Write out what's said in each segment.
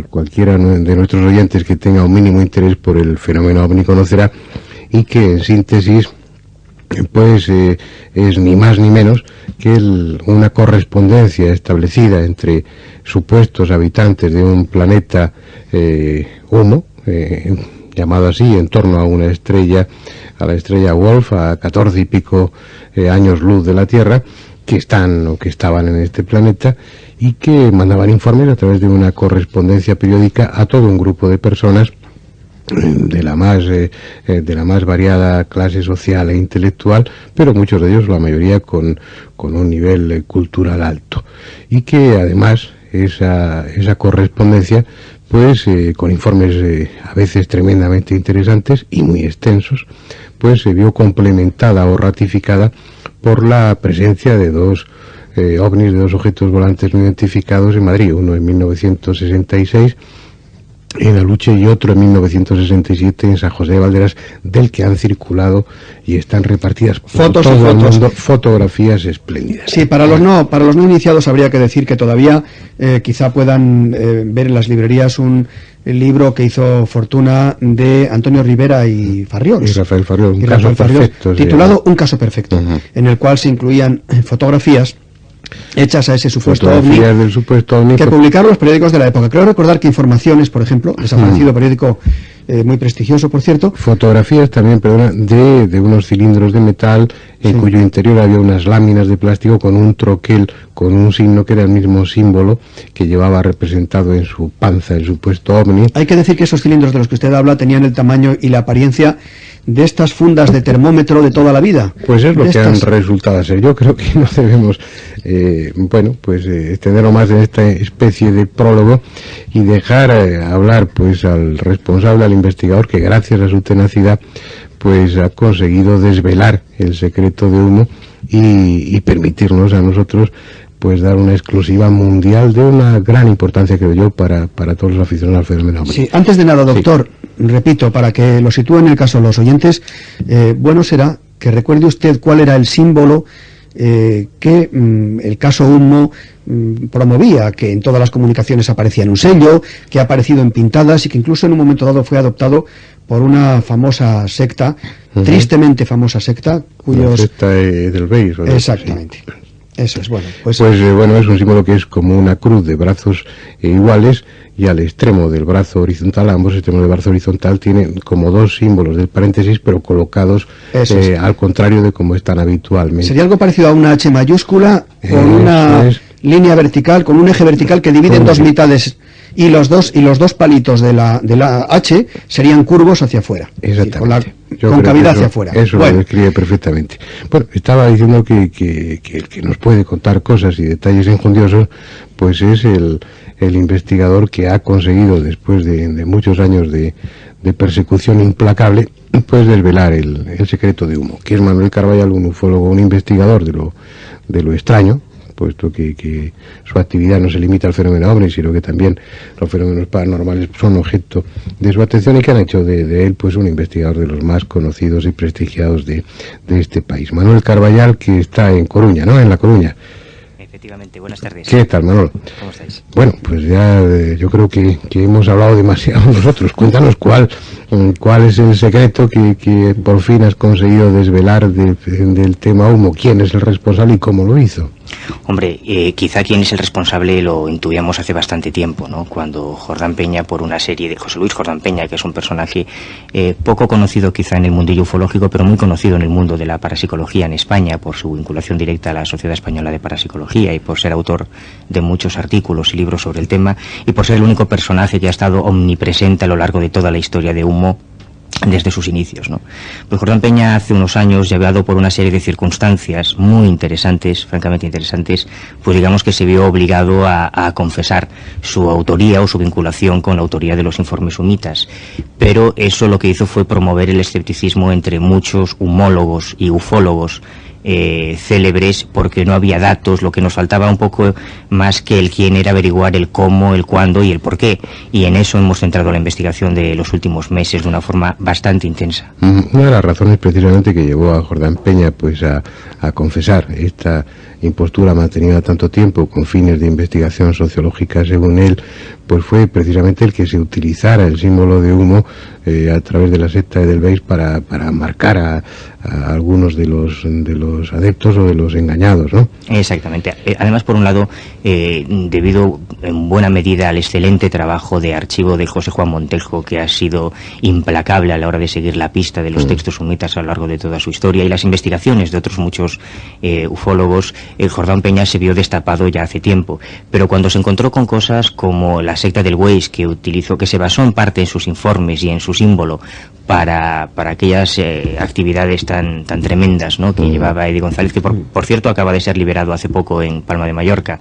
cualquiera de nuestros oyentes que tenga un mínimo interés por el fenómeno ovni conocerá, y que en síntesis pues es ni más ni menos que una correspondencia establecida entre supuestos habitantes de un planeta Humo, llamado así en torno a una estrella, a la estrella Wolf, a 14 y pico años luz de la Tierra, que están o que estaban en este planeta, y que mandaban informes a través de una correspondencia periódica a todo un grupo de personas de la más variada clase social e intelectual, pero muchos de ellos, la mayoría, con un nivel cultural alto, y que además esa correspondencia, pues con informes a veces tremendamente interesantes y muy extensos, pues se vio complementada o ratificada por la presencia de dos ovnis, de dos objetos volantes no identificados en Madrid, uno en 1966 en Aluche y otro en 1967 en San José de Valderas, del que han circulado y están repartidas fotos por todo y fotos. El mundo, fotografías espléndidas. Sí, para los no iniciados habría que decir que todavía quizá puedan ver en las librerías el libro que hizo fortuna de Antonio Rivera y Farriols. Y Rafael Farriols, un caso perfecto. Titulado Un caso perfecto, en el cual se incluían fotografías hechas a ese supuesto ovni, del supuesto ovni que publicaron los periódicos de la época. Creo recordar que Informaciones, por ejemplo, desaparecido periódico muy prestigioso, por cierto. Fotografías también, perdona, de unos cilindros de metal en cuyo interior había unas láminas de plástico con un troquel, con un signo que era el mismo símbolo que llevaba representado en su panza el supuesto ovni. Hay que decir que esos cilindros de los que usted habla tenían el tamaño y la apariencia de estas fundas de termómetro de toda la vida. Pues es lo que han resultado ser. Yo creo que no debemos, extenderlo más en esta especie de prólogo y dejar hablar pues al responsable, al investigador, que gracias a su tenacidad pues ha conseguido desvelar el secreto de Humo y permitirnos a nosotros pues dar una exclusiva mundial de una gran importancia, creo yo, para todos los aficionados al fenómeno ovni. Sí, antes de nada, doctor, repito, para que lo sitúen en el caso los oyentes, bueno será que recuerde usted cuál era el símbolo que el caso Humo promovía, que en todas las comunicaciones aparecía en un sello, que ha aparecido en pintadas y que incluso en un momento dado fue adoptado por una famosa secta, tristemente famosa secta, cuyos... La secta del Beis. Exactamente. Sí. Eso es, bueno. Pues es un símbolo que es como una cruz de brazos iguales, y al extremo del brazo horizontal, ambos extremos del brazo horizontal tienen como dos símbolos del paréntesis, pero colocados al contrario de como están habitualmente. Sería algo parecido a una H mayúscula con una línea vertical, con un eje vertical que divide en dos mitades, y los dos palitos de la H serían curvos hacia afuera. Exactamente. Con cavidad hacia afuera. Eso lo describe perfectamente. Bueno, estaba diciendo que el que nos puede contar cosas y detalles enjundiosos, pues es el investigador que ha conseguido, después de muchos años de persecución implacable, pues desvelar el secreto de Humo, que es Manuel Carballal, un ufólogo, un investigador de lo extraño, puesto que su actividad no se limita al fenómeno ovni, sino que también los fenómenos paranormales son objeto de su atención, y que han hecho de él pues un investigador de los más conocidos y prestigiados de este país. Manuel Carballal, que está en Coruña, ¿no? En La Coruña. Efectivamente, buenas tardes. ¿Qué tal, Manolo? ¿Cómo estáis? Bueno, pues ya yo creo que hemos hablado demasiado nosotros. Cuéntanos cuál es el secreto que por fin has conseguido desvelar del tema Humo. ¿Quién es el responsable y cómo lo hizo? Hombre, quizá quién es el responsable lo intuíamos hace bastante tiempo, ¿no? Cuando Jordán Peña, por una serie de José Luis Jordán Peña, que es un personaje poco conocido quizá en el mundillo ufológico, pero muy conocido en el mundo de la parapsicología en España, por su vinculación directa a la Sociedad Española de Parapsicología y por ser autor de muchos artículos y libros sobre el tema, y por ser el único personaje que ha estado omnipresente a lo largo de toda la historia de Humo desde sus inicios, ¿no? Pues Jordán Peña, hace unos años, llevado por una serie de circunstancias muy interesantes, francamente interesantes, pues digamos que se vio obligado a confesar su autoría o su vinculación con la autoría de los informes humitas. Pero eso lo que hizo fue promover el escepticismo entre muchos humólogos y ufólogos célebres, porque no había datos. Lo que nos faltaba un poco más que el quién era averiguar el cómo, el cuándo y el por qué, y en eso hemos centrado la investigación de los últimos meses de una forma bastante intensa. Una de las razones precisamente que llevó a Jordán Peña pues a confesar impostura mantenida tanto tiempo con fines de investigación sociológica, según él, pues fue precisamente el que se utilizara el símbolo de humo a través de la secta Edelweiss para marcar a algunos de los adeptos o de los engañados, ¿no? Exactamente. Además, por un lado, debido en buena medida al excelente trabajo de archivo de José Juan Montejo, que ha sido implacable a la hora de seguir la pista de los textos sumitas a lo largo de toda su historia, y las investigaciones de otros muchos ufólogos, Jordán Peña se vio destapado ya hace tiempo. Pero cuando se encontró con cosas como la secta del Weiss, que se basó en parte en sus informes y en su símbolo para aquellas actividades tan tremendas, ¿no?, que llevaba Eddie González, que por cierto acaba de ser liberado hace poco en Palma de Mallorca.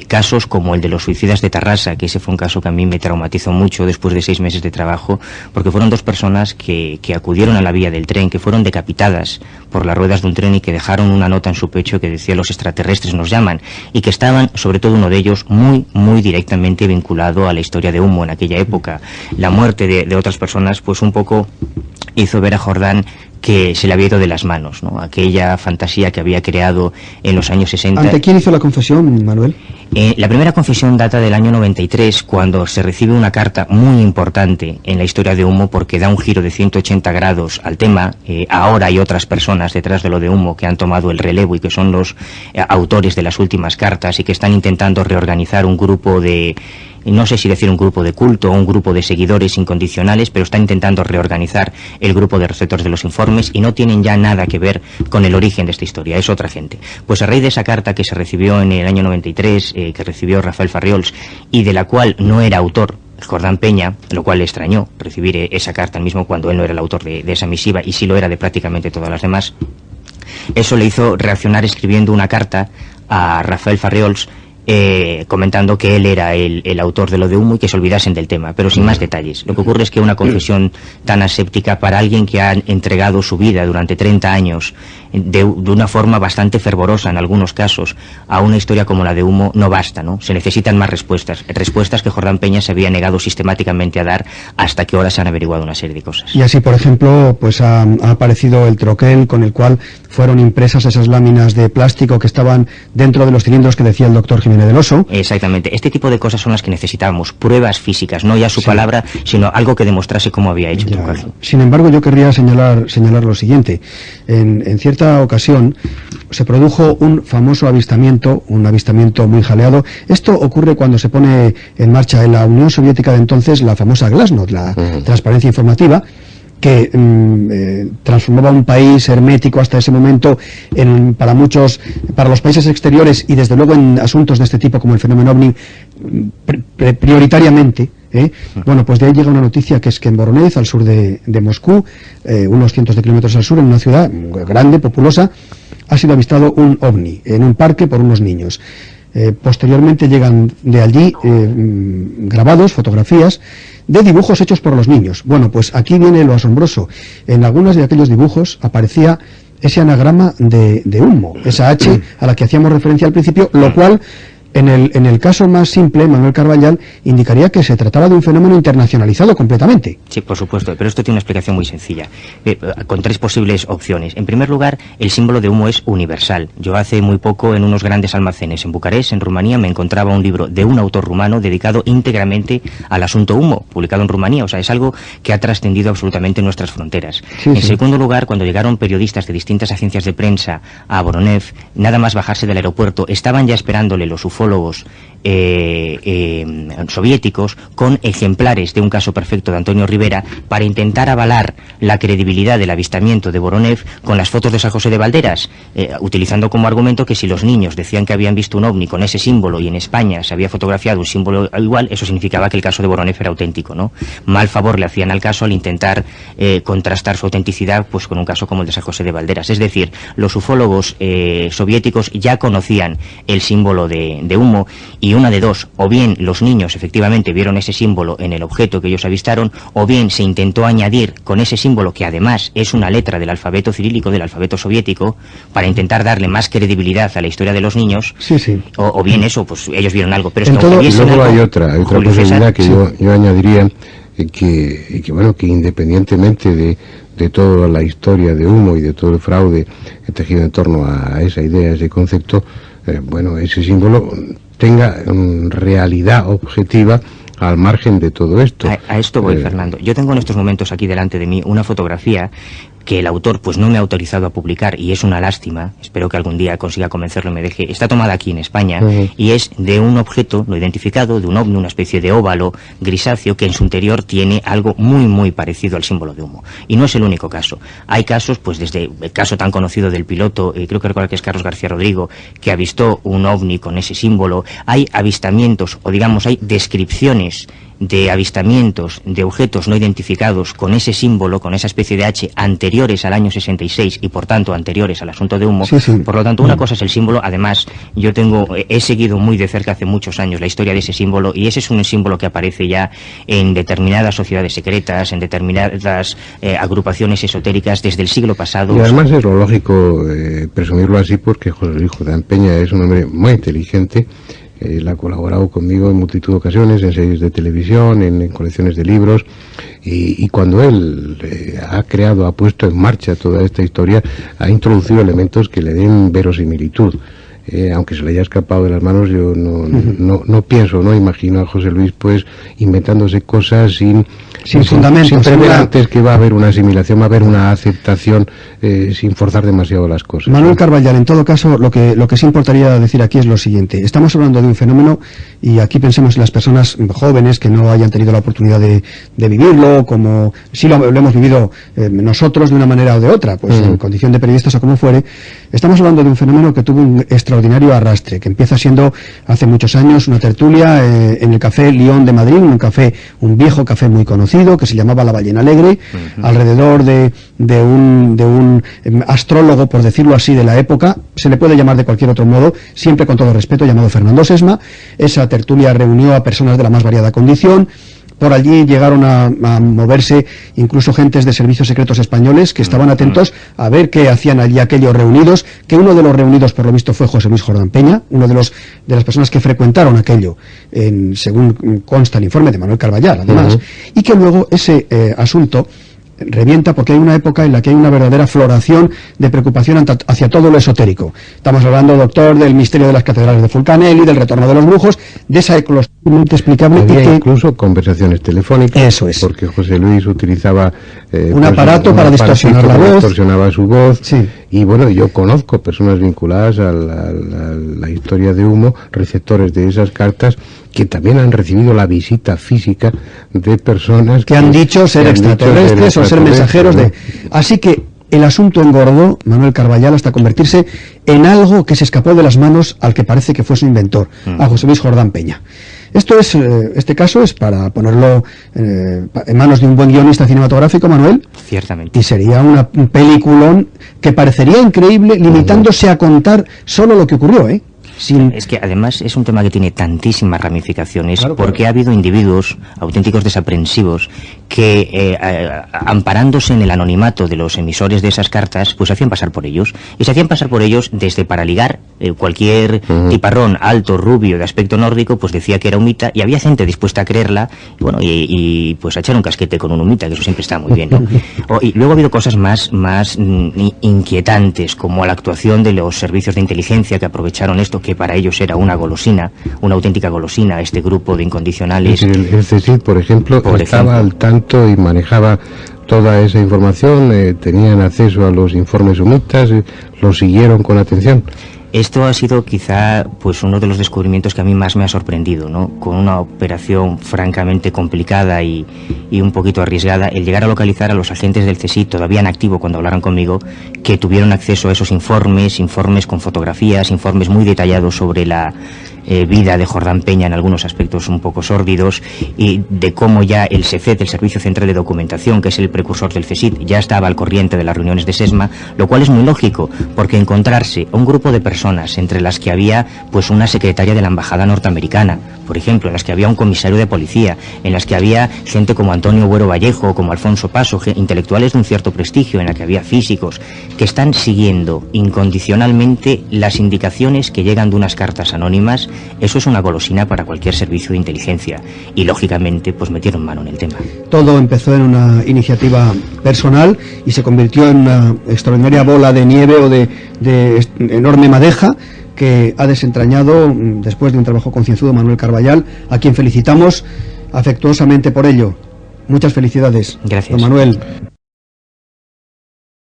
Casos como el de los suicidas de Tarrasa, que ese fue un caso que a mí me traumatizó mucho después de 6 meses de trabajo, porque fueron 2 personas que acudieron a la vía del tren, que fueron decapitadas por las ruedas de un tren y que dejaron una nota en su pecho que decía: los extraterrestres nos llaman, y que estaban, sobre todo uno de ellos, muy directamente vinculado a la historia de humo en aquella época. La muerte de otras personas pues un poco hizo ver a Jordán que se le había ido de las manos, ¿no?, aquella fantasía que había creado en los años 60. ¿Ante quién hizo la confesión, Manuel? La primera confesión data del año 93, cuando se recibe una carta muy importante en la historia de humo, porque da un giro de 180 grados al tema. Ahora hay otras personas detrás de lo de humo que han tomado el relevo y que son los autores de las últimas cartas y que están intentando reorganizar un grupo de... no sé si decir un grupo de culto o un grupo de seguidores incondicionales, pero están intentando reorganizar el grupo de receptores de los informes y no tienen ya nada que ver con el origen de esta historia, es otra gente. Pues a raíz de esa carta que se recibió en el año 93, que recibió Rafael Farriols, y de la cual no era autor Jordán Peña, lo cual le extrañó recibir esa carta, mismo cuando él no era el autor de esa misiva, y sí lo era de prácticamente todas las demás, eso le hizo reaccionar escribiendo una carta a Rafael Farriols, comentando que él era el autor de lo de humo y que se olvidasen del tema, pero sin más detalles. Lo que ocurre es que una confesión tan aséptica para alguien que ha entregado su vida durante 30 años de una forma bastante fervorosa en algunos casos a una historia como la de humo no basta, ¿no? Se necesitan más respuestas que Jordán Peña se había negado sistemáticamente a dar hasta que ahora se han averiguado una serie de cosas. Y así, por ejemplo, pues ha aparecido el troquel con el cual fueron impresas esas láminas de plástico que estaban dentro de los cilindros que decía el doctor Jiménez del Oso. Exactamente. Este tipo de cosas son las que necesitábamos, pruebas físicas, no ya su palabra, sino algo que demostrase cómo había hecho tu caso. Sin embargo, yo querría señalar lo siguiente. En cierta ocasión se produjo un famoso avistamiento, un avistamiento muy jaleado. Esto ocurre cuando se pone en marcha en la Unión Soviética de entonces la famosa Glasnost, la transparencia informativa, que transformaba un país hermético hasta ese momento para los países exteriores y desde luego en asuntos de este tipo como el fenómeno OVNI prioritariamente. Bueno, pues de ahí llega una noticia, que es que en Voronezh, al sur de Moscú, unos cientos de kilómetros al sur, en una ciudad grande, populosa, ha sido avistado un OVNI en un parque por unos niños. Posteriormente llegan de allí grabados, fotografías de dibujos hechos por los niños. Bueno, pues aquí viene lo asombroso. En algunos de aquellos dibujos aparecía ese anagrama de humo, esa H a la que hacíamos referencia al principio, lo cual en el caso más simple, Manuel Carballal, indicaría que se trataba de un fenómeno internacionalizado completamente. Sí, por supuesto, pero esto tiene una explicación muy sencilla, con 3 posibles opciones. En primer lugar, el símbolo de humo es universal. Yo hace muy poco, en unos grandes almacenes en Bucarest, en Rumanía, me encontraba un libro de un autor rumano dedicado íntegramente al asunto humo, publicado en Rumanía. O sea, es algo que ha trascendido absolutamente nuestras fronteras. En segundo lugar, cuando llegaron periodistas de distintas agencias de prensa a Voronezh, nada más bajarse del aeropuerto, estaban ya esperándole los ufólogos soviéticos con ejemplares de un caso perfecto de Antonio Rivera para intentar avalar la credibilidad del avistamiento de Voronezh con las fotos de San José de Valderas, utilizando como argumento que si los niños decían que habían visto un ovni con ese símbolo y en España se había fotografiado un símbolo igual, eso significaba que el caso de Voronezh era auténtico, ¿no? Mal favor le hacían al caso al intentar contrastar su autenticidad pues con un caso como el de San José de Valderas. Es decir, los ufólogos soviéticos ya conocían el símbolo de humo, y una de dos: o bien los niños efectivamente vieron ese símbolo en el objeto que ellos avistaron, o bien se intentó añadir con ese símbolo, que además es una letra del alfabeto cirílico, del alfabeto soviético, para intentar darle más credibilidad a la historia de los niños. O bien eso, pues ellos vieron algo, pero es que luego hay otra posibilidad que yo añadiría, que independientemente de toda la historia de Humo y de todo el fraude tejido en torno a esa idea, ese concepto, ese símbolo tenga realidad objetiva al margen de todo esto. A esto voy, Fernando. Yo tengo en estos momentos aquí delante de mí una fotografía que el autor pues no me ha autorizado a publicar, y es una lástima, espero que algún día consiga convencerlo y me deje. Está tomada aquí en España, y es de un objeto no identificado, de un ovni, una especie de óvalo grisáceo que en su interior tiene algo muy muy parecido al símbolo de Humo. Y no es el único caso. Hay casos, pues desde el caso tan conocido del piloto, creo que recuerda que es Carlos García Rodrigo, que avistó un ovni con ese símbolo. Hay avistamientos, o digamos, hay descripciones de avistamientos de objetos no identificados con ese símbolo, con esa especie de H, anteriores al año 66 y por tanto anteriores al asunto de Humo. Sí. Por lo tanto, una cosa es el símbolo. Además, he seguido muy de cerca hace muchos años la historia de ese símbolo, y ese es un símbolo que aparece ya en determinadas sociedades secretas, en determinadas agrupaciones esotéricas desde el siglo pasado. Y además es lo lógico presumirlo así, porque José Luis Jordán Peña es un hombre muy inteligente. Él ha colaborado conmigo en multitud de ocasiones, en series de televisión, en colecciones de libros, y cuando él ha puesto en marcha toda esta historia, ha introducido elementos que le den verosimilitud. Aunque se le haya escapado de las manos, yo no pienso, no imagino a José Luis pues inventándose cosas sin fundamentos, sin prever antes que va a haber una asimilación, va a haber una aceptación sin forzar demasiado las cosas. Manuel Carballal, en todo caso, lo que sí importaría decir aquí es lo siguiente. Estamos hablando de un fenómeno, y aquí pensemos en las personas jóvenes que no hayan tenido la oportunidad de vivirlo, como sí lo hemos vivido nosotros de una manera o de otra, pues en condición de periodistas o como fuere. Estamos hablando de un fenómeno que tuvo un extraordinario arrastre, que empieza siendo hace muchos años una tertulia en el Café Lión de Madrid, un viejo café muy conocido que se llamaba La Ballena Alegre, alrededor de un astrólogo, por decirlo así, de la época, se le puede llamar de cualquier otro modo, siempre con todo respeto, llamado Fernando Sesma. Esa tertulia reunió a personas de la más variada condición. Por allí llegaron a moverse incluso gentes de servicios secretos españoles que estaban atentos a ver qué hacían allí aquellos reunidos, que uno de los reunidos por lo visto fue José Luis Jordán Peña, uno de las personas que frecuentaron aquello, según consta el informe de Manuel Carballal, además, y que luego ese asunto revienta porque hay una época en la que hay una verdadera floración de preocupación hacia todo lo esotérico. Estamos hablando, doctor, del misterio de las catedrales de Fulcanelli, del retorno de los brujos, de esa eclosión inexplicable. Había incluso conversaciones telefónicas. Eso es. Porque José Luis utilizaba un aparato para distorsionar la voz. Distorsionaba su voz. Sí. Y bueno, yo conozco personas vinculadas a la historia de Humo, receptores de esas cartas, que también han recibido la visita física de personas que han dicho ser extraterrestres o ser mensajeros de... Así que el asunto engordó, Manuel Carballal, hasta convertirse en algo que se escapó de las manos al que parece que fue su inventor, a José Luis Jordán Peña. Este caso es para ponerlo en manos de un buen guionista cinematográfico, Manuel. Ciertamente. Y sería un peliculón que parecería increíble, limitándose a contar solo lo que ocurrió, ¿eh? Es que además es un tema que tiene tantísimas ramificaciones, claro, porque ha habido individuos auténticos desaprensivos que amparándose en el anonimato de los emisores de esas cartas, pues se hacían pasar por ellos, y se hacían pasar por ellos desde para ligar. Cualquier tiparrón alto, rubio, de aspecto nórdico, pues decía que era humita, y había gente dispuesta a creerla, y pues a echar un casquete con un humita, que eso siempre está muy bien, ¿no? Y luego ha habido cosas más inquietantes, como la actuación de los servicios de inteligencia que aprovecharon esto, que para ellos era una golosina, una auténtica golosina, este grupo de incondicionales. El CSIC, por ejemplo, estaba al tanto y manejaba toda esa información, tenían acceso a los informes humitas, los siguieron con atención. Esto ha sido quizá pues uno de los descubrimientos que a mí más me ha sorprendido, ¿no? Con una operación francamente complicada y un poquito arriesgada, el llegar a localizar a los agentes del CSIC todavía en activo cuando hablaron conmigo, que tuvieron acceso a esos informes con fotografías, informes muy detallados sobre la vida de Jordán Peña en algunos aspectos un poco sórdidos, y de cómo ya el SECET, el Servicio Central de Documentación, que es el precursor del CSIC, ya estaba al corriente de las reuniones de SESMA, lo cual es muy lógico, porque encontrarse a un grupo de personas entre las que había pues una secretaria de la embajada norteamericana, por ejemplo, en las que había un comisario de policía, en las que había gente como Antonio Buero Vallejo, como Alfonso Paso, intelectuales de un cierto prestigio, en la que había físicos, que están siguiendo incondicionalmente las indicaciones que llegan de unas cartas anónimas eso es una golosina para cualquier servicio de inteligencia. Y lógicamente, pues metieron mano en el tema. Todo empezó en una iniciativa personal y se convirtió en una extraordinaria bola de nieve o de enorme madeja que ha desentrañado, después de un trabajo concienzudo, Manuel Carballal, a quien felicitamos afectuosamente por ello. Muchas felicidades. Gracias. Don Manuel.